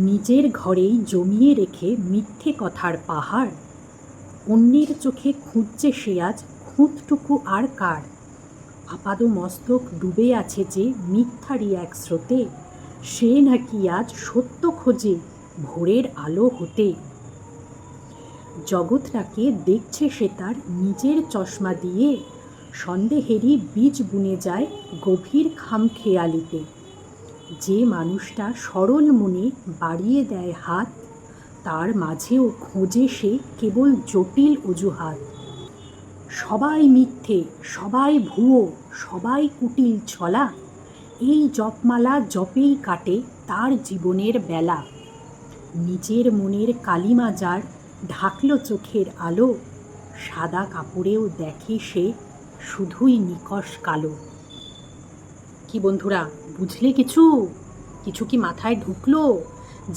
নিজের ঘরেই জমিয়ে রেখে মিথ্যে কথার পাহাড়, অন্যের চোখে খুঁজছে সে আজ খুঁতটুকু আর কার। আপাদমস্তক ডুবে আছে যে মিথ্যারই এক স্রোতে, সে নাকি আজ সত্য খোঁজে ভোরের আলো হতে। জগৎটাকে দেখছে সে তার নিজের চশমা দিয়ে, সন্দেহেরই বীজ বুনে যায় গভীর খামখেয়ালিতে। যে মানুষটা সরল মনে বাড়িয়ে দেয় হাত, তার মাঝেও খোঁজে সে কেবল জটিল অজুহাত। সবাই মিথ্যে, সবাই ভুয়ো, সবাই কুটিল ছলা, এই জপমালা জপেই কাটে তার জীবনের বেলা। নিজের মনের কালিমা যার ঢাকল চোখের আলো, সাদা কাপড়েও দেখে সে শুধুই নিকষ কালো। কি বন্ধুরা, বুঝলে কিছু? কিছু কি মাথায় ঢুকলো?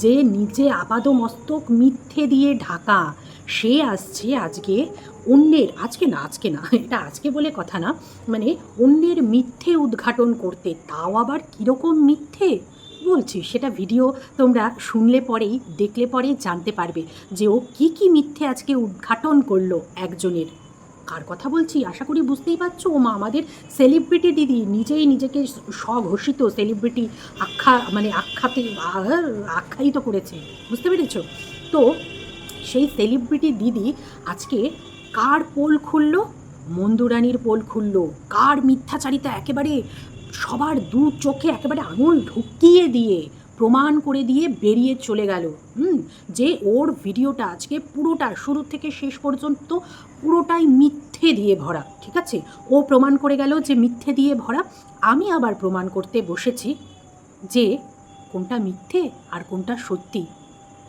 যে নিজে আপাদমস্তক মিথ্যে দিয়ে ঢাকা, সে আসছে আজকে অন্যের, আজকে না এটা আজকে বলে কথা না, মানে অন্যের মিথ্যে উদ্ঘাটন করতে, তাও আবার কীরকম মিথ্যে বলছি সেটা ভিডিও তোমরা শুনলে পরেই, দেখলে পরেই জানতে পারবে যে ও কি কি মিথ্যে আজকে উদ্ঘাটন করলো একজনের। কার কথা বলছি আশা করি বুঝতেই পারছো। ও মা, আমাদের সেলিব্রিটি দিদি, নিজেই নিজেকে স্বঘোষিত সেলিব্রিটি আখ্যায়িত করেছে, বুঝতে পেরেছ? তো সেই সেলিব্রিটি দিদি আজকে কার পোল খুলল? মন্দুরানীর পোল খুলল। কার মিথ্যাচারিতা একেবারে সবার দু চোখে একেবারে আঙুল ঢুকিয়ে দিয়ে প্রমাণ করে দিয়ে বেরিয়ে চলে গেল। যে ওর ভিডিওটা আজকে পুরোটা শুরু থেকে শেষ পর্যন্ত পুরোটাই মিথ্যে দিয়ে ভরা, ঠিক আছে? ও প্রমাণ করে গেল যে মিথ্যে দিয়ে ভরা। আমি আবার প্রমাণ করতে বসেছি যে কোনটা মিথ্যে আর কোনটা সত্যি।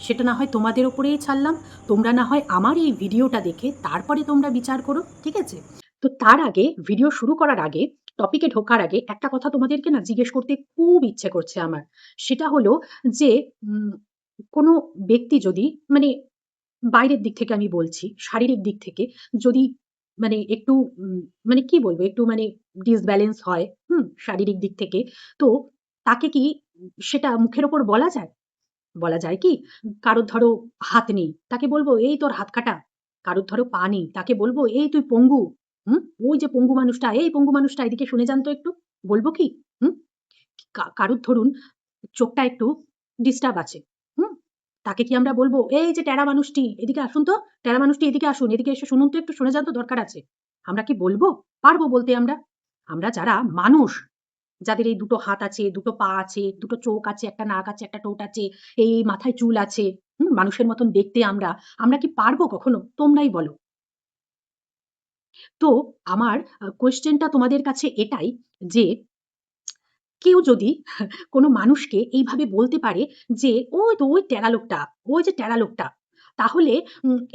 সেটা না হয় তোমাদের ওপরেই ছাড়লাম, তোমরা না হয় আমার এই ভিডিওটা দেখে তারপরে তোমরা বিচার করো, ঠিক আছে? তো তার আগে, ভিডিও শুরু করার আগে, টপিকে ঢোকার আগে একটা কথা তোমাদেরকে না জিজ্ঞেস করতে খুব ইচ্ছে করছে আমার। সেটা হলো যে কোনো ব্যক্তি যদি, মানে বাইরের দিক থেকে আমি বলছি, শারীরিক দিক থেকে যদি মানে একটু মানে কি বলবো, একটু মানে ডিসব্যালেন্স হয় শারীরিক দিক থেকে, তো তাকে কি সেটা মুখের ওপর বলা যায়? বলা যায় কি? কারোর ধরো হাত নেই, তাকে বলবো এই তোর হাত কাটা। কারোর ধরো পা নেই, তাকে বলবো এই তুই পঙ্গু। ওই যে পঙ্গু মানুষটা, এই পঙ্গু মানুষটা এদিকে শুনে যান তো একটু। বলবো কি? হুম কারুর ধরুন চোখটা একটু ডিস্টার্ব আছে, হুম তাকে কি আমরা বলবো এই যে টেরা মানুষটি এদিকে আসুন তো, টেরা মানুষটি এদিকে আসুন, এদিকে এসে শুনুন তো, একটু শুনে যান তো, দরকার আছে? আমরা কি বলবো? পারবো বলতে আমরা? আমরা যারা মানুষ, যাদের এই দুটো হাত আছে, দুটো পা আছে, দুটো চোখ আছে, একটা নাক আছে, একটা ঠোঁট আছে, এই মাথায় চুল আছে, মানুষের মতন দেখতে আমরা, আমরা কি পারবো কখনো? তোমরাই বলো। তো আমার কোয়েশ্চেনটা তোমাদের কাছে এটাই যে কেউ যদি কোনো মানুষকে এইভাবে বলতে পারে যে ওই তো ওই টেরা লোকটা, ওই যে টেরা লোকটা, তাহলে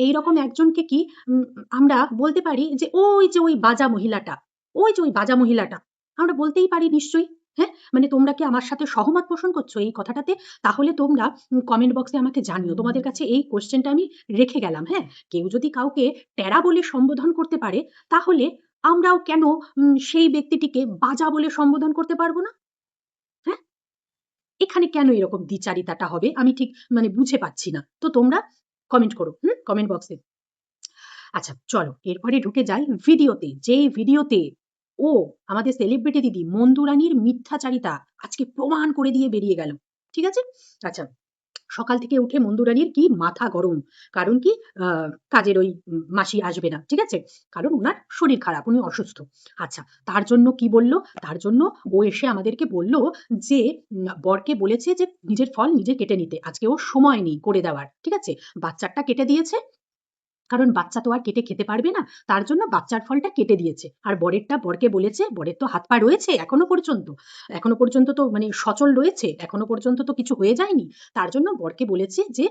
এইরকম একজনকে কি উম, আমরা বলতে পারি যে ওই যে ওই বাজা মহিলাটা, ওই যে ওই বাজা মহিলাটা, আমরা বলতেই পারি নিশ্চয়ই। হ্যাঁ, মানে তোমরা কি আমার সাথে সহমত পোষণ করছো এই কথাটাতে? তাহলে তোমরা কমেন্ট বক্সে আমাকে জানিও। তোমাদের কাছে এই কোশ্চেনটা আমি রেখে গেলাম। হ্যাঁ, কেউ যদি কাউকে টেরা বলে সম্বোধন করতে পারে, তাহলে আমরাও কেন সেই ব্যক্তিটিকে বাজা বলে সম্বোধন করতে পারবো না? হ্যাঁ, এখানে কেন এরকম দ্বিচারিতাটা হবে আমি ঠিক মানে বুঝে পাচ্ছি না। তো তোমরা কমেন্ট করো কমেন্ট বক্সে। আচ্ছা চলো এরপরে ঢুকে যাই ভিডিওতে। যেই ভিডিওতে ও আমাদের সেলিব্রিটি দিদি মন্দুরানীর মিথ্যাচারিতা আজকে প্রমাণ করে দিয়ে বেরিয়ে গেল। ঠিক আছে? আচ্ছা, সকাল থেকে উঠে মন্দুরানীর কি মাথা গরম। কারণ কি? কাজের ওই মাসি আসবে না, ঠিক আছে? কারণ উনার শরীর খারাপ, উনি অসুস্থ। আচ্ছা, তার জন্য কি বলল? তার জন্য ও এসে আমাদেরকে বলল যে বরকে বলেছে যে নিজের ফল নিজে কেটে নিতে। আজকে ওর সময় নেই করে দেওয়ার, ঠিক আছে? বাচ্চারটা কেটে দিয়েছে, কারণ বাচ্চা তো আর কেটে খেতে পারবে না, তার জন্য বাচ্চার ফলটা কেটে দিয়েছে। আর বরেরটা বরকে বলেছে, বরের তো হাত পা রয়েছে এখনো পর্যন্ত, এখনো পর্যন্ত তো মানে সচল রয়েছে, এখনো পর্যন্ত তো কিছু হয়ে যায়নি। তার জন্য বরকে বলেছে যে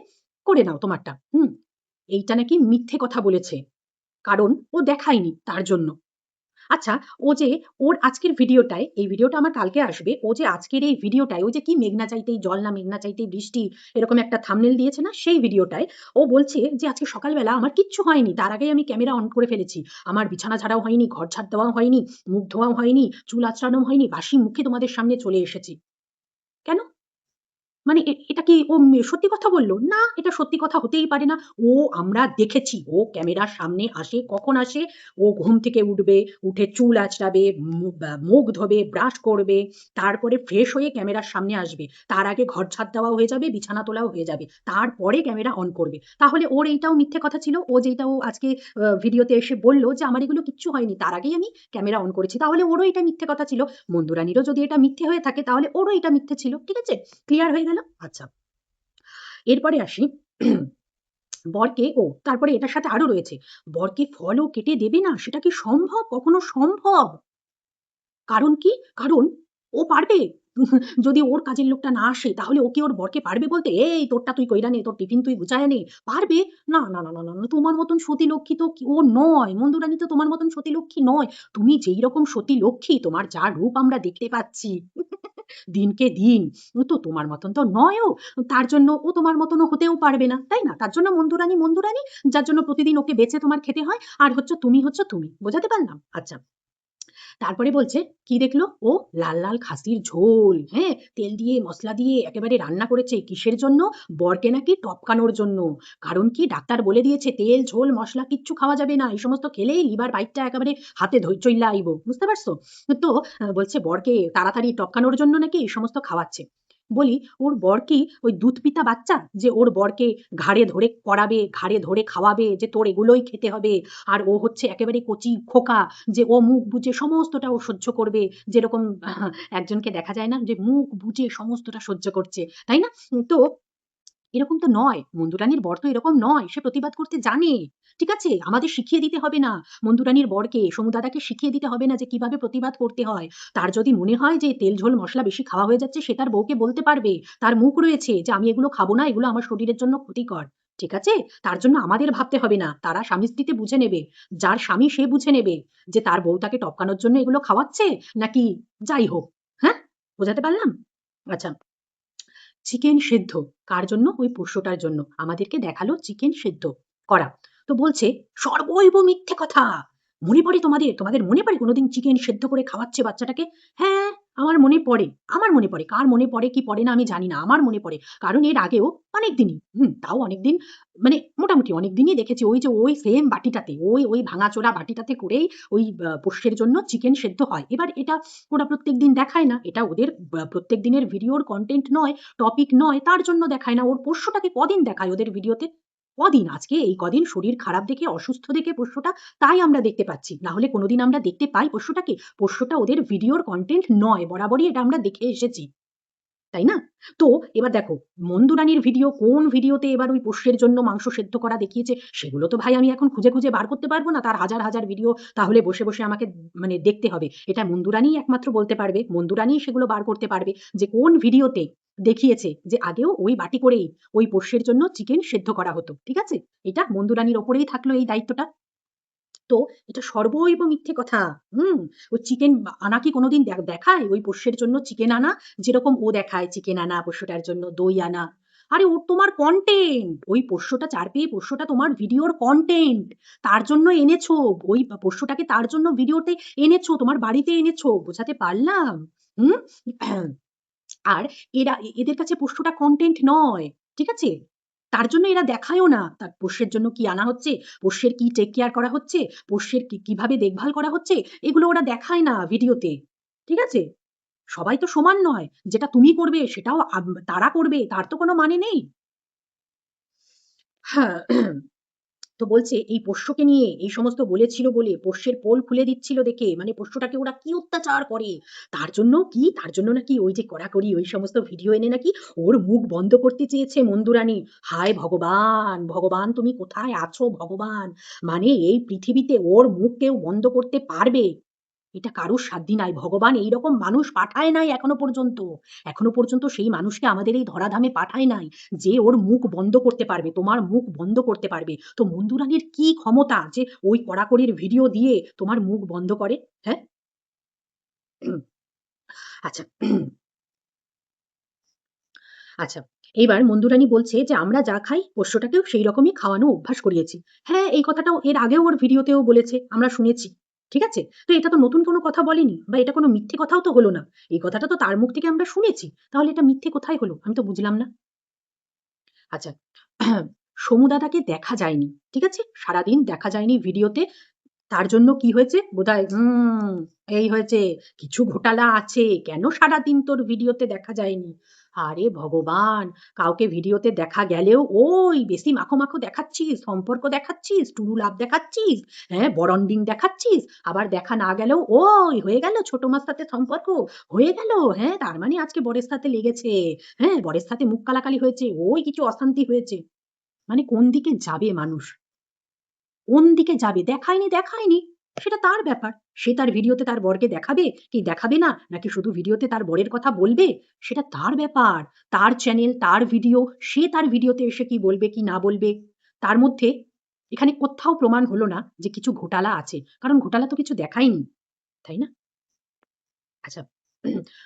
করে নাও তোমারটা। এইটা নাকি মিথ্যে কথা বলেছে, কারণ ও দেখায়নি তার জন্য। আচ্ছা, ও যে ওর আজকের ভিডিওটায়, এই ভিডিওটা আমার কালকে আসবে, ও যে আজকের এই ভিডিওটায় ও যে কি মেঘনা চাইতেই জল না মেঘনা চাইতেই বৃষ্টি এরকম একটা থাম্বনেল দিয়েছে না, সেই ভিডিওটায় ও বলছে যে আজকে সকালবেলা আমার কিচ্ছু হয়নি, তার আগেই আমি ক্যামেরা অন করে ফেলেছি, আমার বিছানা ঝাড়াও হয়নি, ঘর ঝাড় দেওয়াও হয়নি, মুখ ধোয়াও হয়নি, চুল আঁচড়ানো হয়নি, বাসি মুখে তোমাদের সামনে চলে এসেছি। কেন? মানে এটা কি ও সত্যি কথা বলল? না, এটা সত্যি কথা হতেই পারে না। ও আমরা দেখেছি ও ক্যামেরার সামনে আসে, কখন আসে? ও ঘুম থেকে উঠবে, উঠে চুল আঁচড়াবে, মুখ ধোবে, ব্রাশ করবে, তারপরে ফ্রেশ হয়ে ক্যামেরার সামনে আসবে। তার আগে ঘর ঝাড় দেওয়াও হয়ে যাবে, বিছানা তোলাও হয়ে যাবে। তারপরে ক্যামেরা অন করবে। তাহলে ওর এইটাও মিথ্যে কথা ছিল? ও যেইটা ও আজকে ভিডিওতে এসে বলল যে, "আমার এগুলো কিচ্ছু হয়নি। তার আগেই আমি ক্যামেরা অন করেছি।" তাহলে ওরও এটা মিথ্যে কথা ছিল। মন্দুরানীরও যদি এটা মিথ্যে হয়ে থাকে তাহলে ওরও এটা মিথ্যে ছিল। ঠিক আছে? ক্লিয়ার হয়ে গেল? আচ্ছা। এরপরে আসি বরকে তারপরে এটার সাথে আরো রয়েছে। বরকে ফলও কেটে দেবে না সেটা কি সম্ভব? কখনো সম্ভব? কারণ কি? কারণ ও পারবে। যদি ওর কাজের লোকটা না আসে তাহলে ও কি ওর বরকে পারবে বলতে, "এই তোরটা তুই কইরা নে, তোর টিফিন তুই গুছায়া নে।" পারবে? না, না, না, না, না, না। তোমার মতন সতীলক্ষ্মী তো ও নয়। মন্দুরানী তো তোমার মতন সতীলক্ষ্মী নয়। তুমি যেই রকম সতীলক্ষ্মী, তোমার যা রূপ আমরা দেখতে পাচ্ছি দিনকে দিন, ও তো তোমার মতন তো নয় ও। তার জন্য ও তোমার মতনও হতেও পারবে না। তাই না? তার জন্য মন্দুরানী, মন্দুরানী, যার জন্য প্রতিদিন ওকে বেছে তোমার খেতে হয়। আর তুমি হচ্ছ তুমি। বোঝাতে পারলাম? আচ্ছা। তারপরে বলছে কি দেখলো? ও লাল, লাল খাসির ঝোল, হ্যাঁ? তেল দিয়ে মসলা দিয়ে একেবারে রান্না করেছে। কিসের জন্য? বরকে নাকি টপকানোর জন্য। কারণ কি? ডাক্তার বলে দিয়েছে তেল, ঝোল, মসলা কিচ্ছু খাওয়া যাবে না। এই সমস্ত খেলেই লিভার বাইটটা একেবারে হাতে চইল্লা আইব। বুঝতে পারছো? তো বলছে বরকে তাড়াতাড়ি টপকানোর জন্য নাকি এই সমস্ত খাওয়াচ্ছে। বলি ওর বর কি ওই দুধ পিতা বাচ্চা? যে ওর বরকে ঘাড়ে ধরে করাবে, ঘাড়ে ধরে খাওয়াবে যে তোর এগুলোই খেতে হবে। আর ও হচ্ছে একেবারে কচি খোকা, যে ও মুখ বুজে সমস্তটা ও সহ্য করবে। যেরকম একজনকে দেখা যায় না যে মুখ বুজে সমস্তটা সহ্য করছে। তাই না? তো এরকম তো নয়। মন্দুরানীর বর তো এরকম নয়। সে প্রতিবাদ করতে জানে। ঠিক আছে? আমাদের শিখিয়ে দিতে হবে না। মন্দুরানীর বরকে, সমু দাদাকে শিখিয়ে দিতে হবে না যে কিভাবে প্রতিবাদ করতে হয়। তার যদি মনে হয় যে তেল, ঝোল, মসলা বেশি খাওয়া হয়ে যাচ্ছে, সে তার বউকে বলতে পারবে। তার মুখ রয়েছে যে আমি এগুলো খাবো না, এগুলো আমার শরীরের জন্য ক্ষতিকর। ঠিক আছে? তার জন্য আমাদের ভাবতে হবে না। তারা স্বামী-স্ত্রীতে বুঝে নেবে। যার স্বামী সে বুঝে নেবে যে তার বউ তাকে টপকানোর জন্য এগুলো খাওয়াচ্ছে নাকি যাই হোক। হ্যাঁ? বোঝাতে পারলাম? আচ্ছা। চিকেন সেদ্ধ। কার জন্য? ওই পোষ্যটার জন্য। আমাদেরকে দেখালো চিকেন সেদ্ধ করা। তো বলছে, "সর্বৈব মিথ্যে কথা। মনে পড়ে তোমাদের? তোমাদের মনে পড়ে কোনদিন চিকেন সেদ্ধ করে খাওয়াচ্ছে বাচ্চাটাকে?" হ্যাঁ, আমার মনে পড়ে। আমার মনে পড়ে। কার মনে পড়ে কি পড়ে না আমি জানি না। আমার মনে পড়ে। কারণ এর আগেও অনেকদিনই, তাও অনেকদিন, মানে মোটামুটি অনেকদিনই দেখেছি ওই যে ওই সেম বাটিটাতে, ওই ভাঙাচোরা বাটিটাতে করেই ওই পোষ্যের জন্য চিকেন সেদ্ধ হয়। এবার এটা ওরা প্রত্যেকদিন দেখায় না। এটা ওদের প্রত্যেক দিনের ভিডিওর কনটেন্ট নয়, টপিক নয়, তার জন্য দেখায় না। ওর পোষ্যটাকে কদিন দেখায় ওদের ভিডিওতে? কদিন? আজকে এই কদিন শরীর খারাপ দেখে, অসুস্থ দেখে পোষ্যটা, তাই আমরা দেখতে পাচ্ছি। না হলে কোনদিন আমরা দেখতে পাই পোষ্যটাকে? পোষ্যটা ওদের ভিডিওর কনটেন্ট নয়। বরাবরই এটা আমরা দেখে এসেছি। তাই না? তো এবার দেখো, মন্দুরানীর ভিডিও কোন ভিডিওতে এবার ওই পোষ্যের জন্য মাংস সেদ্ধ করা দেখিয়েছে, সেগুলো তো ভাই আমি এখন খুঁজে, খুঁজে বার করতে পারব না। তার হাজার, হাজার ভিডিও তাহলে বসে, বসে আমাকে মানে দেখতে হবে। এটা মন্দুরানীই একমাত্র বলতে পারবে। মন্দুরানীই সেগুলো বার করতে পারবে যে কোন ভিডিওতে দেখিয়েছে যে আগেও ওই বাটি করেই ওই পোষ্যের জন্য চিকেন সেদ্ধ করা হতো। ঠিক আছে? এটা মন্দুরানীর ওপরেই থাকলো এই দায়িত্বটা। তো এটা সর্বৈব মিথ্যে কথা। হুম? ওই চিকেন আনা কি কোনদিন দেখায়? ওই পোষ্যের জন্য চিকেন আনা? যেরকম ও দেখায় চিকেন আনা, পোষ্যটার জন্য দই আনা। আরে ও তোমার কনটেন্ট। ওই পোষ্যটা পেয়ে পোষ্যটা তোমার ভিডিওর কনটেন্ট। তার জন্য এনেছো। ওই পোষ্যটাকে তার জন্য ভিডিওতে এনেছো, তোমার বাড়িতে এনেছো। বোঝাতে পারলাম? হুম? আর এদের কাছে পোষ্যটা কনটেন্ট নয়। ঠিক আছে? তার জন্য এরা দেখায়ও না। তার পোষ্যের জন্য কি আনা হচ্ছে, পোষ্যের কি টেক কেয়ার করা হচ্ছে, পোষ্যের কিভাবে দেখভাল করা হচ্ছে, এগুলো ওরা দেখায় না ভিডিওতে। ঠিক আছে? সবাই তো সমান নয়। যেটা তুমি করবে সেটাও তারা করবে। তার তো কোনো মানে নেই। হ্যাঁ। তো বলছে এই পোষ্যকে নিয়ে এই সমস্ত বলেছিল বলে পোষ্যের পোল খুলে দিচ্ছিল দেখে, মানে পোষ্যটাকে ওরা কি অত্যাচার করে, তার জন্য কি, তার জন্য নাকি ওই যে কড়াকড়ি ওই সমস্ত ভিডিও এনে নাকি ওর মুখ বন্ধ করতে চেয়েছে মন্দুরানী। হায় ভগবান, ভগবান তুমি কোথায় আছো ভগবান? মানে এই পৃথিবীতে ওর মুখ কেউ বন্ধ করতে পারবে? এটা কারোর সাধ্যি নাই। ভগবান এইরকম মানুষ পাঠায় নাই এখনো পর্যন্ত। এখনো পর্যন্ত সেই মানুষকে আমাদের এই ধরাধামে পাঠায় নাই যে ওর মুখ বন্ধ করতে পারবে, তোমার মুখ বন্ধ করতে পারবে। তো মন্দুরানীর কি ক্ষমতা যে ওই কড়াকড়ির ভিডিও দিয়ে তোমার মুখ বন্ধ করে? হ্যাঁ? আচ্ছা, আচ্ছা। এইবার মন্দুরানী বলছে যে আমরা যা খাই পোষ্যটাকেও সেই রকমই খাওয়ানো অভ্যাস করিয়েছি। হ্যাঁ, এই কথাটাও এর আগেও ওর ভিডিওতেও বলেছে। আমরা শুনেছি। ঠিক আছে? তো এটা তো নতুন কোনো কথা বলেনি বা এটা কোনো মিথ্যে কথাও তো হলো না। এই কথাটা তো তার মুখ থেকে আমরা শুনেছি। তাহলে এটা মিথ্যে কোথায় হলো? আমি তো বুঝলাম না। আচ্ছা, সমু দাদাকে দেখা যায়নি। ঠিক আছে? সারাদিন দেখা যায়নি ভিডিওতে। তার জন্য কি হয়েছে? বোধহয় এই হয়েছে, কিছু ঘোটালা আছে। কেন সারাদিন তোর ভিডিওতে দেখা যায়নি? আরে ভগবান! কাউকে ভিডিওতে দেখা গেলেও ওই বেশি মাখো, মাখো দেখাচ্ছিস, সম্পর্ক দেখাচ্ছিস, টুরু লাভ দেখাচ্ছিস, হ্যাঁ? বরন্ডিং দেখাচ্ছিস। আবার দেখা না গেলেও ওই হয়ে গেল ছোট মার সাথে সম্পর্ক, হয়ে গেল, হ্যাঁ? তার মানে আজকে বরের সাথে লেগেছে, হ্যাঁ? বরের সাথে মুখ কালাকালি হয়েছে, ওই কিছু অশান্তি হয়েছে। মানে কোন দিকে যাবে মানুষ? কোন দিকে যাবে? দেখায়নি, দেখায়নি। সেটা তার ব্যাপার। সে তার ভিডিওতে তার বরকে দেখাবে কি দেখাবে না, নাকি শুধু ভিডিওতে তার বরের কথা বলবে, সেটা তার ব্যাপার। তার চ্যানেল, তার ভিডিও, সে তার ভিডিওতে এসে কি বলবে কি না বলবে। তার মধ্যে এখানে কোত্থাও প্রমাণ হলো না যে কিছু ঘোটালা আছে। কারণ ঘোটালা তো কিছু দেখায়নি। তাই না? আচ্ছা,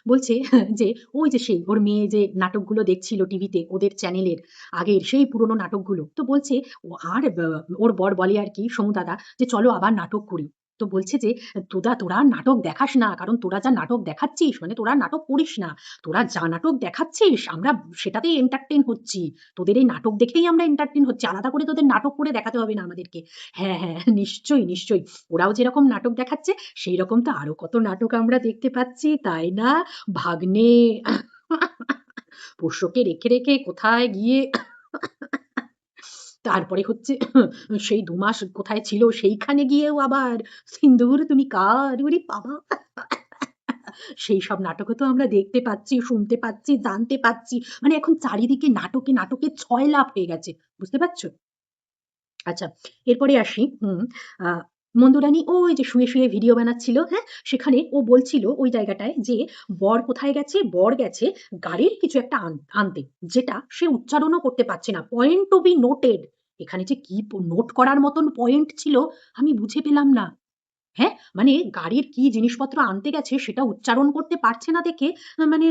বলছে যে ওই যে সেই ওর মেয়ে যে নাটকগুলো দেখছিল টিভিতে ওদের চ্যানেলের আগের সেই পুরনো নাটকগুলো। তো বলছে ও আর ওর বর বলে আরকি সমু দাদা যে, "চলো আবার নাটক করি।" তো বলছে যে, তোরা আর নাটক দেখাস না। কারণ তোরা যা নাটক দেখাচ্ছিস মানে তোরা আর নাটক করিস না। তোরা যা নাটক দেখাচ্ছিস আমরা সেটাতেই এন্টারটেইন হচ্ছি। তোদের এই নাটক দেখেই আমরা এন্টারটেইন হচ্ছি। আলাদা করে তোদের নাটক করে দেখাতে হবে না আমাদেরকে।" হ্যাঁ, হ্যাঁ, নিশ্চয়ই, নিশ্চয়ই। ওরাও যেরকম নাটক দেখাচ্ছে সেইরকম তো আরো কত নাটক আমরা দেখতে পাচ্ছি, তাই না? ভাগ্নে পোষ্যকে রেখে, রেখে কোথায় গিয়ে তারপরে হচ্ছে সেই ২ মাস কোথায় ছিল সেইখানে গিয়েও আবার সিন্দুর তুমি কার ওরে বাবা! সেইসব নাটকও তো আমরা দেখতে পাচ্ছি, শুনতে পাচ্ছি, জানতে পাচ্ছি। মানে এখন চারিদিকে নাটকে, নাটকে ছয়লাপ হয়ে গেছে। বুঝতে পারছ? আচ্ছা, এরপরে আসি। আ মন্দুরানী ওই যে শুয়ে, শুয়ে ভিডিও বানাচ্ছিল, হ্যাঁ? সেখানে ও বলছিল ওই জায়গাটায় যে বর কোথায় গেছে? বর গেছে গাড়ির কিছু একটা আনতে। যেটা সে উচ্চারণও করতে পারছে না। Point to be noted. এখানে যে কি নোট করার মতন পয়েন্ট ছিল আমি বুঝে পেলাম না। হ্যাঁ? মানে গাড়ির কি জিনিসপত্র আনতে গেছে সেটা উচ্চারণ করতে পারছে না দেখে মানে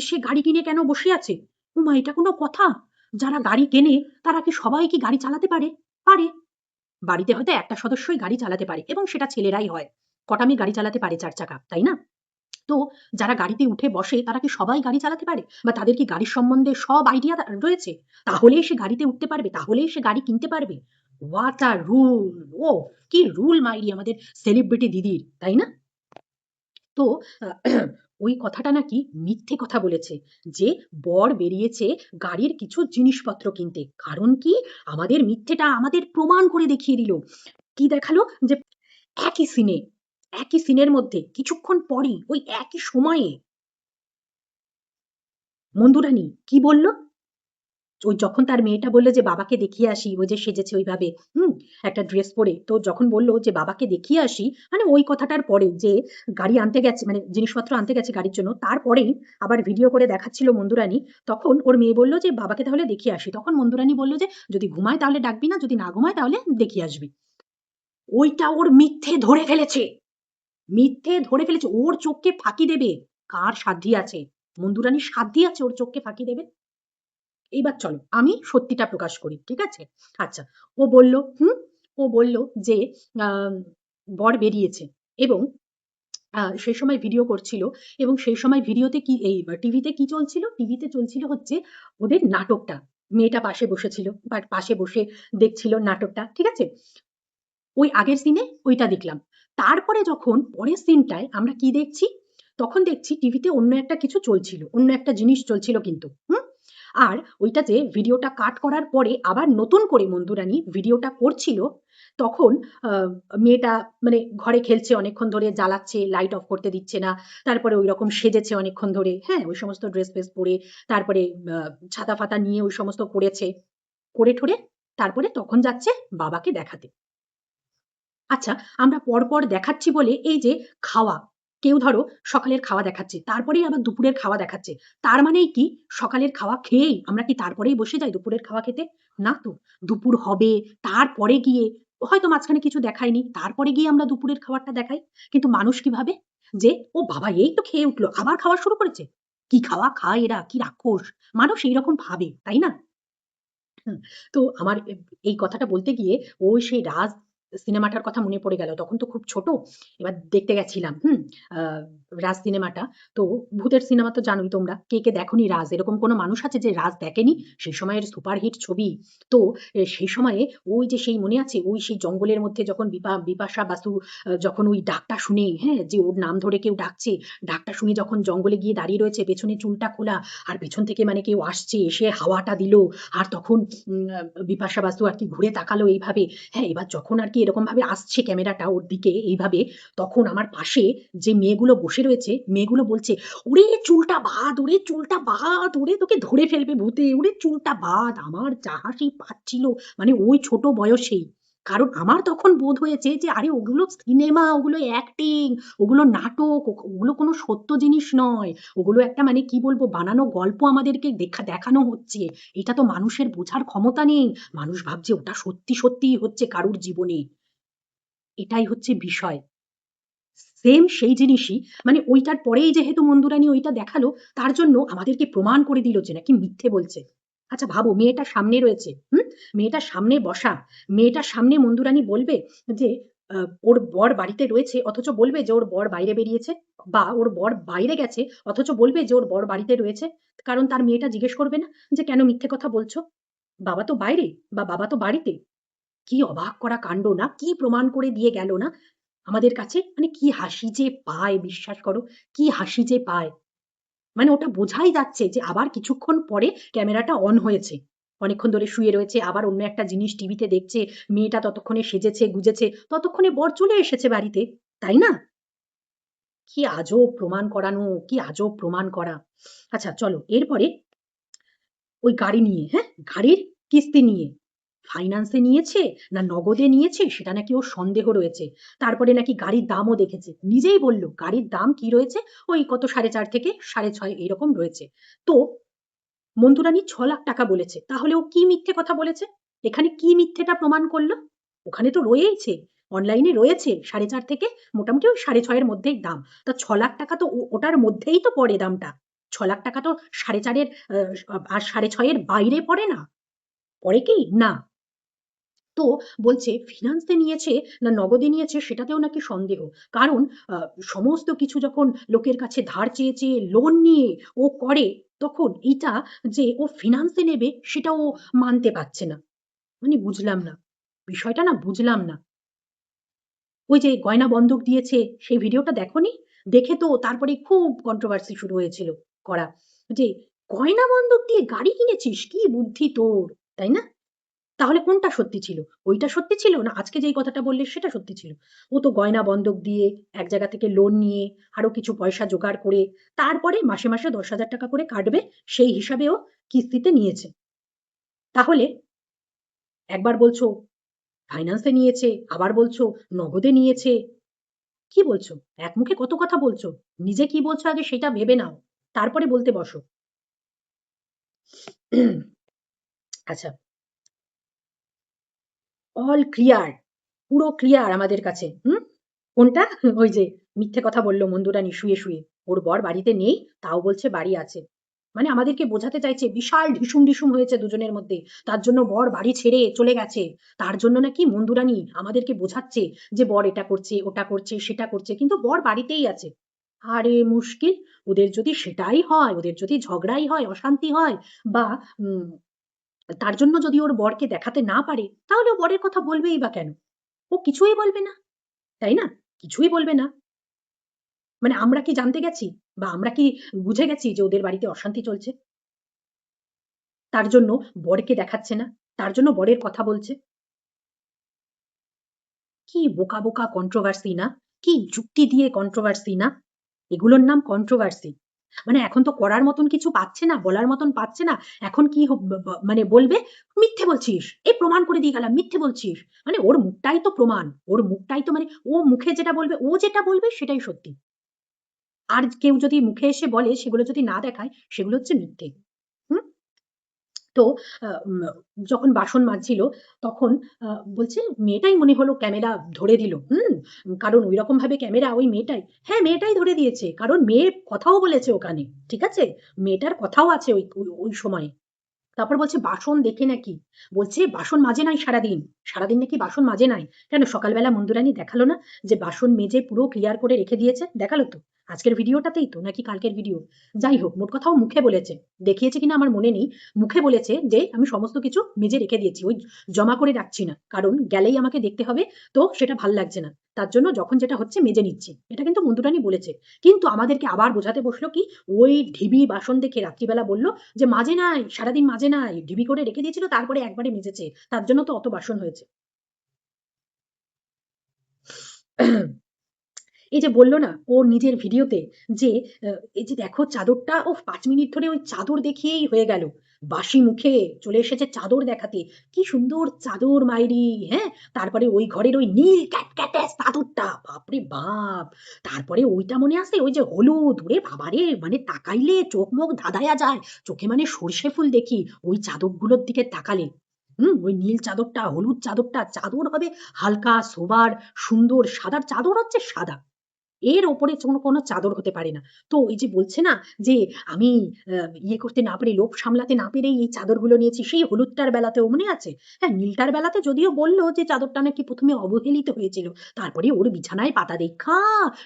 সে গাড়ি কিনে কেন বসে আছে? ওমা! এটা কোনো কথা? যারা গাড়ি কেনে তারা কি সবাই কি গাড়ি চালাতে পারে? পারে। বাড়িতে হয়তো একটা সদস্যই গাড়ি চালাতে পারে এবং সেটা ছেলেরাই হয়। কটা মেয়ে গাড়ি চালাতে পারে ৪ চাকা, তাই না? তো যারা গাড়িতে উঠে বসে তারা কি সবাই গাড়ি চালাতে পারে? বা তাদের কি গাড়ির সম্বন্ধে সব আইডিয়া রয়েছে? তাহলেই সে গাড়িতে উঠতে পারবে, তাহলেই সে গাড়ি কিনতে পারবে। What a rule! ওফ! কি রুল মাইরি আমাদের সেলিব্রিটি দিদির, তাই না? তো আ ওই কথাটা নাকি মিথ্যে কথা বলেছে যে, বর বেরিয়েছে গাড়ির কিছু জিনিসপত্র কিনতে। কারণ কি? আমাদের মিথ্যেটা আমাদের প্রমাণ করে দেখিয়ে দিল। কি দেখালো? যে একই সিনে, একই সিনের মধ্যে কিছুক্ষণ পরই ওই একই সময়ে মন্দুরানী কি বলল? ওই যখন তার মেয়েটা বলল যে, "বাবাকে দেখিয়ে আসি।" ও যে সেজেছে ওইভাবে, হুম? একটা ড্রেস পরে। তো যখন বলল যে, "বাবাকে দেখিয়ে আসি", মানে ওই কথাটার পরে যে গাড়ি আনতে গেছে মানে জিনিসপত্র আনতে গেছে গাড়ির জন্য, তারপরেই আবার ভিডিও করে দেখাচ্ছিল মন্দুরানী। তখন ওর মেয়ে বলল যে, "বাবাকে তাহলে দেখিয়ে আসি।" তখন মন্দুরানী বলল যে, "যদি ঘুমায় তাহলে ডাকবি না, যদি না ঘুমায় তাহলে দেখিয়ে আসবি।" ওইটা ওর মিথ্যে ধরে ফেলেছে। মিথ্যে ধরে ফেলেছে। ওর চোখকে ফাঁকি দেবে। কার সাধ্যি আছে? মন্দুরানীর সাধ্যি আছে ওর চোখকে ফাঁকি দেবে? এইবার চলো আমি সত্যিটা প্রকাশ করি। ঠিক আছে? আচ্ছা। ও বলল ও বলল যে আম বর বেরিয়েছে এবং সেই সময় ভিডিও করছিল এবং সেই সময় ভিডিওতে কি এই টিভিতে কি চলছিল? টিভিতে চলছিল হচ্ছে ওদের নাটকটা। মেয়েটা পাশে বসেছিল। পাশে বসে দেখছিল নাটকটা। ঠিক আছে? ওই আগের সিনে ওইটা দেখলাম। তারপরে যখন পরের সিনটায় আমরা কি দেখছি? তখন দেখছি টিভিতে অন্য একটা কিছু চলছিল। অন্য একটা জিনিস চলছিল কিন্তু। আর ওইটা যে ভিডিওটা কাট করার পরে আবার নতুন করে মন্দুরানী ভিডিওটা করছিল, তখন আ মেয়েটা মানে ঘরে খেলছে অনেকক্ষণ ধরে, জ্বালাচ্ছে, লাইট অফ করতে দিচ্ছে না। তারপরে ঐরকম সেজেছে অনেকক্ষণ ধরে, হ্যাঁ? ওই সমস্ত ড্রেস-ফ্রেস পরে, তারপরে আ ছাতা-ফাতা নিয়ে ওই সমস্ত করেছে। করে-ঠরে তারপরে তখন যাচ্ছে বাবাকে দেখাতে। আচ্ছা, আমরা পরপর দেখাচ্ছি বলে এই যে খাওয়া, কেউ ধরো সকালের খাওয়া দেখাচ্ছে, তারপরেই আবার দুপুরের খাওয়া দেখাচ্ছে। তার মানেই কি সকালের খাওয়া খেয়েই আমরা কি তারপরেই বসে যাই দুপুরের খাওয়া খেতে? না তো। দুপুর হবে, তারপরে গিয়ে হয়তো মাঝখানে কিছু দেখায়নি, তারপরে গিয়ে আমরা দুপুরের খাবারটা দেখাই। কিন্তু মানুষ কি ভাবে? যে, "ও বাবা এই তো খেয়ে উঠল, আবার খাওয়া শুরু করেছে। কি খাওয়া খায় এরা, কি রাক্ষস!" মানুষ এইরকম ভাবে, তাই না? হুম, তো আমার এই কথাটা বলতে গিয়ে ওই সেই রাজ সিনেমাটার কথা মনে পড়ে গেল। তখন তো খুব ছোট। এবার দেখতে গেছিলাম। হুম? আ 'রাজ' সিনেমাটা। তো ভূতের সিনেমা তো জানোই তোমরা। কে, কে দেখোনি 'রাজ'? এরকম কোনো মানুষ আছে যে 'রাজ' দেখেনি? সেই সময়ের সুপারহিট ছবি। তো সেই সময়ে ওই যে সেই মনে আছে? ওই সেই জঙ্গলের মধ্যে যখন বিপাশা বাসু যখন ওই ডাকটা শুনে, হ্যাঁ? যে ওর নাম ধরে কেউ ডাকছে, ডাকটা শুনে যখন জঙ্গলে গিয়ে দাঁড়িয়ে রয়েছে, পেছনে চুলটা খোলা, আর পেছন থেকে মানে কেউ আসছে, এসে হাওয়াটা দিল। আর তখন বিপাশা বাসু আরকি ঘুরে তাকালো এইভাবে। হ্যাঁ, এবার যখন আরকি এরকমভাবে আসছে ক্যামেরাটা ওর দিকে এইভাবে, তখন আমার পাশে যে মেয়েগুলো বসে রয়েছে, মেয়েগুলো বলছে, "ওরে চুলটা বাঁধ, ওরে চুলটা বাঁধ, ওরে তোকে ধরে ফেলবে ভূতে, ওরে চুলটা বাঁধ।" আমার যা হাসি পাচ্ছিল, মানে ওই ছোট বয়সেই। কারণ আমার তখন বোধ হয়েছে যে আরে ওগুলো সিনেমা, ওগুলো অ্যাক্টিং, ওগুলো নাটক, ওগুলো কোনো সত্য জিনিস নয়। ওগুলো একটা মানে কি বলবো বানানো গল্প আমাদেরকে দেখানো হচ্ছে। এটা তো মানুষের বোঝার ক্ষমতা নেই। মানুষ ভাবছে ওটা সত্যি, সত্যিই হচ্ছে কারুর জীবনে। এটাই হচ্ছে বিষয়। সেম সেই জিনিসই মানে ঐটার পরেই যেহেতু মন্দুরানী ঐটা দেখালো, তার জন্য আমাদেরকে প্রমাণ করে দিল যে নাকি মিথ্যে বলছে। আচ্ছা ভাবো মেয়েটা সামনে রয়েছে, হুম? মেয়েটার সামনে বসা। মেয়েটার সামনে মন্দুরানী বলবে যে আ ওর বর বাড়িতে রয়েছে অথচ বলবে যে ওর বর বাইরে বেরিয়েছে বা ওর বর বাইরে গেছে অথচ বলবে যে ওর বর বাড়িতে রয়েছে। কারণ তার মেয়েটা জিজ্ঞেস করবে না যে, "কেন মিথ্যে কথা বলছো? বাবা তো বাইরে বা বাবা তো বাড়িতে।" কি অবাক করা কাণ্ড না? কি প্রমাণ করে দিয়ে গেল না? আমাদের কাছে মানে কি হাসি যে পায় বিশ্বাস করো, কি হাসি যে পায়। মানে ওটা বোঝাই যাচ্ছে যে আবার কিছুক্ষণ পরে ক্যামেরাটা অন হয়েছে। অনেকক্ষণ ধরে শুয়ে রয়েছে, আবার অন্য একটা জিনিস টিভিতে দেখছে, মেয়েটা ততক্ষণে সেজেছে, গুজেছে, ততক্ষণে বর চলে এসেছে বাড়িতে। তাই না? কি আজব প্রমাণ করানো, কি আজব প্রমাণ করা। আচ্ছা চলো এরপরে ওই গাড়ি নিয়ে, হ্যাঁ? গাড়ির কিস্তি নিয়ে। ফাইন্যান্স এ নিয়েছে না নগদে নিয়েছে সেটা নাকি ওর সন্দেহ রয়েছে। তারপরে নাকি গাড়ির দামও দেখেছে। নিজেই বলল গাড়ির দাম কি রয়েছে? ওই কত ৪.৫ থেকে ৬.৫ এরকম রয়েছে। তো মন্দুরানী ৳৬,০০,০০০ বলেছে। তাহলে ও কি মিথ্যে কথা বলেছে? এখানে কি মিথ্যেটা প্রমাণ করল? ওখানে তো রয়েইছে। অনলাইনে রয়েছে ৪.৫ থেকে মোটামুটি ওই ৬.৫ এর মধ্যেই দাম। তা ৳৬,০০,০০০ তো ওটার মধ্যেই তো পড়ে দামটা। ৳৬,০০,০০০ তো ৪.৫ এর আর ৬.৫ এর বাইরে পড়ে না। পড়ে কি? না। তো বলছে ফিন্যান্স এ নিয়েছে না নগদে নিয়েছে সেটাতেও নাকি সন্দেহ। কারণ আ সমস্ত কিছু যখন লোকের কাছে ধার চেয়ে, চেয়ে লোন নিয়ে ও করে তখন এইটা যে ও ফিন্যান্স এ নেবে সেটা ও মানতে পারছে না। মানে বুঝলাম না। বিষয়টা না বুঝলাম না। ওই যে গয়না বন্ধক দিয়েছে সেই ভিডিওটা দেখোনি? দেখে তো তারপরে খুব কন্ট্রোভার্সি শুরু হয়েছিল করা। যে গয়না বন্ধক দিয়ে গাড়ি কিনেছিস? কি বুদ্ধি তোর! তাই না? তাহলে কোনটা সত্যি ছিল? ওইটা সত্যি ছিল না আজকে যেই কথাটা বললে সেটা সত্যি ছিল? ও তো গয়না বন্ধক দিয়ে এক জায়গা থেকে লোন নিয়ে আরো কিছু পয়সা জোগাড় করে তারপরে মাসে, মাসে ৳১০,০০০ করে কাটবে সেই হিসাবে ও কিস্তিতে নিয়েছে। তাহলে একবার বলছো ফাইন্যান্স এ নিয়েছে, আবার বলছো নগদে নিয়েছে। কি বলছো? এক মুখে কত কথা বলছো। নিজে কি বলছো আগে সেটা ভেবে নাও। তারপরে বলতে বসো। আচ্ছা, অল ক্লিয়ার, পুরো ক্লিয়ার আমাদের কাছে। হুম? কোনটা? ওই যে মিথ্যে কথা বলল মন্দুরানী শুয়ে, শুয়ে। ওর বর বাড়িতে নেই, তাও বলছে বাড়ি আছে। মানে আমাদেরকে বোঝাতে চাইছে বিশাল ঢিসুম-ঢিসুম হয়েছে দুজনের মধ্যে। তার জন্য বর বাড়ি ছেড়ে চলে গেছে। তার জন্য নাকি মন্দুরানী আমাদেরকে বোঝাচ্ছে যে বর এটা করছে, ওটা করছে, সেটা করছে। কিন্তু বর বাড়িতেই আছে। আরে মুশকিল! ওদের যদি সেটাই হয়, ওদের যদি ঝগড়াই হয়, অশান্তি হয় বা উম তার জন্য যদি ওর বরকে দেখাতে না পারে, তাহলে ও বরের কথা বলবেই বা কেন? ও কিছুই বলবে না। তাই না? কিছুই বলবে না। মানে আমরা কি জানতে গেছি? বা আমরা কি বুঝে গেছি যে ওদের বাড়িতে অশান্তি চলছে? তার জন্য বরকে দেখাচ্ছে না। তার জন্য বরের কথা বলছে। কি বোকা, বোকা কন্ট্রোভার্সি না? কি যুক্তি দিয়ে কন্ট্রোভার্সি না? এগুলোর নাম কন্ট্রোভার্সি। মানে এখন তো করার মতন কিছু পাচ্ছে না, বলার মতন পাচ্ছে না। এখন কি হ ব ব মানে বলবে, "মিথ্যে বলছিস। এই প্রমাণ করে দিয়ে গেলাম, মিথ্যে বলছিস।" মানে ওর মুখটাই তো প্রমাণ। ওর মুখটাই তো মানে ও মুখে যেটা বলবে, ও যেটা বলবে সেটাই সত্যি। আর কেউ যদি মুখে এসে বলে সেগুলো যদি না দেখায়, সেগুলো হচ্ছে মিথ্যে। হুম? তো যখন বাসন মাজছিল তখন আ বলছে, "মেয়েটাই মনে হলো ক্যামেরা ধরে দিল।" হুম? কারণ ঐরকমভাবে ক্যামেরা ওই মেয়েটাই হ্যাঁ, মেয়েটাই ধরে দিয়েছে। কারণ মেয়ে কথাও বলেছে ওখানে। ঠিক আছে? মেয়েটার কথাও আছে ওই ওই ওই সময়ে। তারপর বলছে বাসন দেখে নাকি, বলছে বাসন মাজে নাই সারাদিন, সারাদিন নাকি বাসন মাজে নাই। কেন সকালবেলা মন্দুরানী দেখালো না যে বাসন মেজে পুরো ক্লিয়ার করে রেখে দিয়েছে? দেখালো তো আজকের ভিডিওটাতেই তো, নাকি কালকের ভিডিও? যাই হোক, মোট কথাও মুখে বলেছে, দেখিয়েছে কিনা আমার মনে নেই, মুখে বলেছে যে আমি সমস্ত কিছু মেজে রেখে দিয়েছি, ওই জমা করে রাখছি না, কারণ গেলেই আমাকে দেখতে হবে, তো সেটা ভাল লাগছে না, তার জন্য যখন যেটা হচ্ছে মেজে নিচ্ছি। এটা কিন্তু মন্দুরানী বলেছে। কিন্তু আমাদেরকে আবার বোঝাতে বসলো কি, ওই ঢিবি বাসন দেখে রাত্রিবেলা বলল যে মাজে নাই, সারাদিন মাজে নাই, ঢিবি করে রেখে দিয়েছিল, তারপরে একবারে মেজেছে, তার জন্য তো অত বাসন হয়েছে। এই যে বলল না ও নিজের ভিডিওতে যে এই যে দেখো চাদরটা, ও 5 মিনিট ধরে ওই চাদর দেখিয়েই হয়ে গেল, বাসি মুখে চলে এসেছে চাদর দেখাতে, কি সুন্দর চাদর মাইরি, হ্যাঁ, তারপরে ওই ঘরের ওই নীল ক্যাটক্যাটে চাদরটা, বাপরে বাপ, তারপরে ওইটা মনে আছে ওই যে হলুদ, ওরে বাবারে, মানে তাকাইলে চোখ মুখ ধাঁধায়া যায়, চোখে মানে সর্ষে ফুল দেখি ওই চাদরগুলোর দিকে তাকালে। ওই নীল চাদরটা, হলুদ চাদরটা, চাদর হবে হালকা সোবার, সুন্দর, সাদার চাদর হচ্ছে সাদা, এর ওপরে কোনো চাদর হতে পারে না। তো ওই যে বলছে না যে আমি ইয়ে করতে না পেরে, লোভ সামলাতে না পেরেই এই চাদরগুলো নিয়েছি, সেই হলুদটার বেলাতেও মনে আছে? হ্যাঁ, নীলটার বেলাতে যদিও বলল যে চাদরটা নাকি প্রথমে অবহেলিত হয়েছিল, তারপরে ওর বিছানায় পাতা দেখা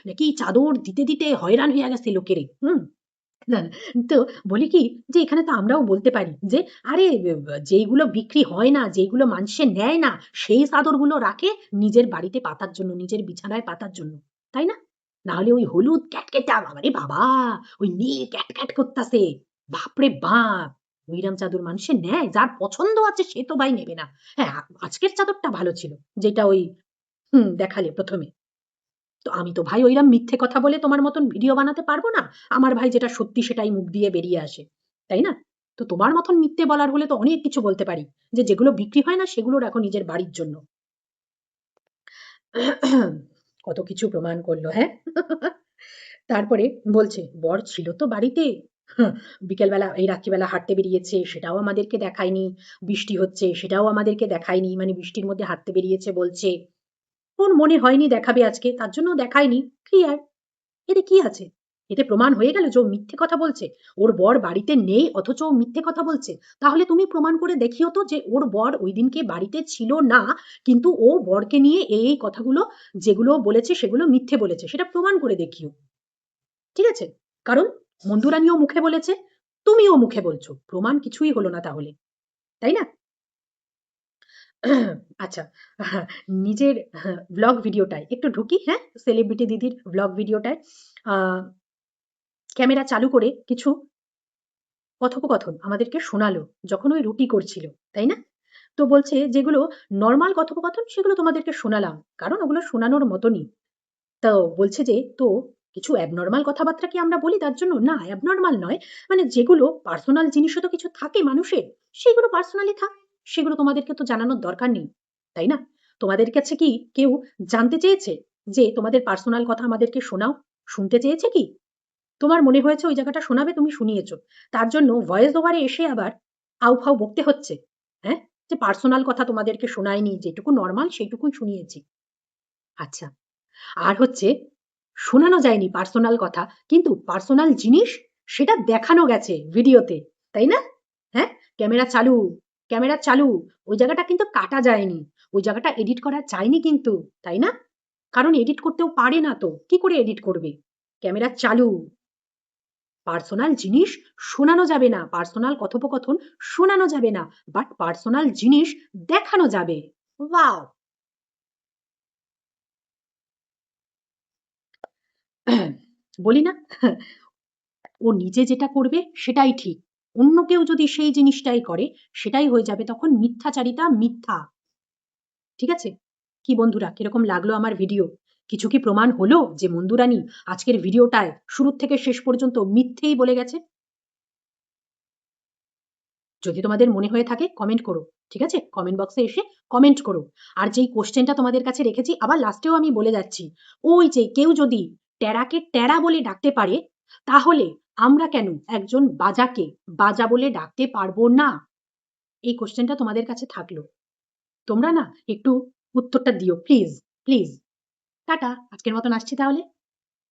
নাকি চাদর দিতে দিতে হয়রান হয়ে গেছে লোকেরে। না, তো বলি কি যে এখানে তো আমরাও বলতে পারি যে আরে যেইগুলো বিক্রি হয় না, যেইগুলো মানুষে নেয় না, সেই চাদরগুলো রাখে নিজের বাড়িতে পাতার জন্য, নিজের বিছানায় পাতার জন্য, তাই না? না হলে ওই হলুদ ক্যাটকেটা, বাবারে বাবা, ওই নীল ক্যাটক্যাট করতাছে, বাপরে বাপ, ওইরাম চাদর মানুষে নেয়? যার পছন্দ আছে সে তো ভাই নেবে না। হ্যাঁ, আজকের চাদরটা ভালো ছিল, যেটা ওই দেখালে প্রথমে। তো আমি তো ভাই ওইরকম মিথ্যে কথা বলে তোমার মতন ভিডিও বানাতে পারবো না। আমার ভাই যেটা সত্যি সেটাই মুখ দিয়ে বেরিয়ে আসে। তাই না? তো তোমার মতন মিথ্যে বলার হলে তো অনেক কিছু বলতে পারি। যে যেগুলো বিক্রি হয় না সেগুলো রাখো নিজের বাড়ির জন্য। কত কিছু প্রমাণ করলো, হ্যাঁ? তারপরে বলছে, "বর ছিল তো বাড়িতে। হাহ, বিকেলবেলা এই রাত্রিবেলা হাঁটতে বেরিয়েছে, সেটাও আমাদেরকে দেখায়নি। বৃষ্টি হচ্ছে সেটাও আমাদেরকে দেখায়নি। মানে বৃষ্টির মধ্যে হাঁটতে বেরিয়েছে বলছে। ওর মনে হয়নি দেখাবে আজকে, তার জন্য দেখায়নি। ক্লিয়ার। এতে কি আছে? এতে প্রমাণ হয়ে গেল যে ও মিথ্যে কথা বলছে। ওর বর বাড়িতে নেই অথচ ও মিথ্যে কথা বলছে। তাহলে তুমি প্রমাণ করে দেখিও তো যে ওর বর ওইদিনকে বাড়িতে ছিল না, কিন্তু ও বরকে নিয়ে এই কথাগুলো যেগুলো বলেছে সেগুলো মিথ্যে বলেছে। সেটা প্রমাণ করে দেখিও। ঠিক আছে? কারণ মন্দুরানীও মুখে বলেছে, তুমিও মুখে বলছো। প্রমাণ কিছুই হলো না তাহলে। তাই না? আচ্ছা, নিজের ভ্লগ ভিডিওটায় একটু ঢুকি, হ্যাঁ? সেলিব্রিটি দিদির ভ্লগ ভিডিওটায়। আ ক্যামেরা চালু করে কিছু কথোপকথন আমাদেরকে শোনালো, যখন ওই রুটি করছিল, তাই না? তো বলছে যেগুলো নরমাল কথোপকথন সেগুলো তোমাদেরকে শোনালাম। কারণ ওগুলো শোনানোর মতনই। তো বলছে যে, "তো কিছু অ্যাবনরমাল কথাবার্তা কি আমরা বলি তার জন্য?" না, অ্যাবনরমাল নয়। মানে যেগুলো পার্সোনাল জিনিসও তো কিছু থাকে মানুষের, সেগুলো পার্সোনালি থাক। সেগুলো তোমাদেরকে তো জানানোর দরকার নেই। তাই না? তোমাদের কাছে কি কেউ জানতে চেয়েছে যে তোমাদের পার্সোনাল কথা আমাদেরকে শোনাও? শুনতে চেয়েছে কি? তোমার মনে হয়েছে ওই জায়গাটা শোনাবে, তুমি শুনিয়েছ। তার জন্য ভয়েস ওভারে এসে আবার আউফাউ বকতে হচ্ছে। হ্যাঁ? যে পার্সোনাল কথা তোমাদেরকে শোনাইনি, যেটুকু নরমাল সেইটুকুই শুনিয়েছি। আচ্ছা। আর হচ্ছে শোনানো যায়নি পার্সোনাল কথা, কিন্তু পার্সোনাল জিনিস সেটা দেখানো গেছে ভিডিওতে। তাই না? হ্যাঁ? ক্যামেরা চালু, ক্যামেরা চালু। ওই জায়গাটা কিন্তু কাটা যায়নি। ওই জায়গাটা এডিট করা যায়নি কিন্তু। তাই না? কারণ এডিট করতেও পারে না তো। কি করে এডিট করবে? ক্যামেরা চালু। পার্সোনাল জিনিস শোনানো যাবে না, পার্সোনাল কথোপকথন শোনানো যাবে না, বাট পার্সোনাল জিনিস দেখানো যাবে। ওয়াও! বলি না? ও নিজে যেটা করবে সেটাই ঠিক। অন্য কেউ যদি সেই জিনিসটাই করে সেটাই হয়ে যাবে তখন মিথ্যাচারিতা, মিথ্যা। ঠিক আছে? কি বন্ধুরা, কিরকম লাগলো আমার ভিডিও? কিছু কি প্রমাণ হলো যে মন্দুরানী আজকের ভিডিওটায় শুরু থেকে শেষ পর্যন্ত মিথ্যেই বলে গেছে? যদি তোমাদের মনে হয়ে থাকে কমেন্ট করো। ঠিক আছে? কমেন্ট বক্সে এসে কমেন্ট করো। আর যেই কোয়েশ্চেনটা তোমাদের কাছে রেখেছি আবার লাস্টেও আমি বলে যাচ্ছি। ওই যে কেউ যদি টেরাকে টেরা বলে ডাকতে পারে, তাহলে আমরা কেন একজন বাজাকে বাজা বলে ডাকতে পারবো না? এই কোয়েশ্চেনটা তোমাদের কাছে থাকলো। তোমরা না একটু উত্তরটা দিও প্লিজ, প্লিজ। টাটা। আজকের মতন আসছি তাহলে।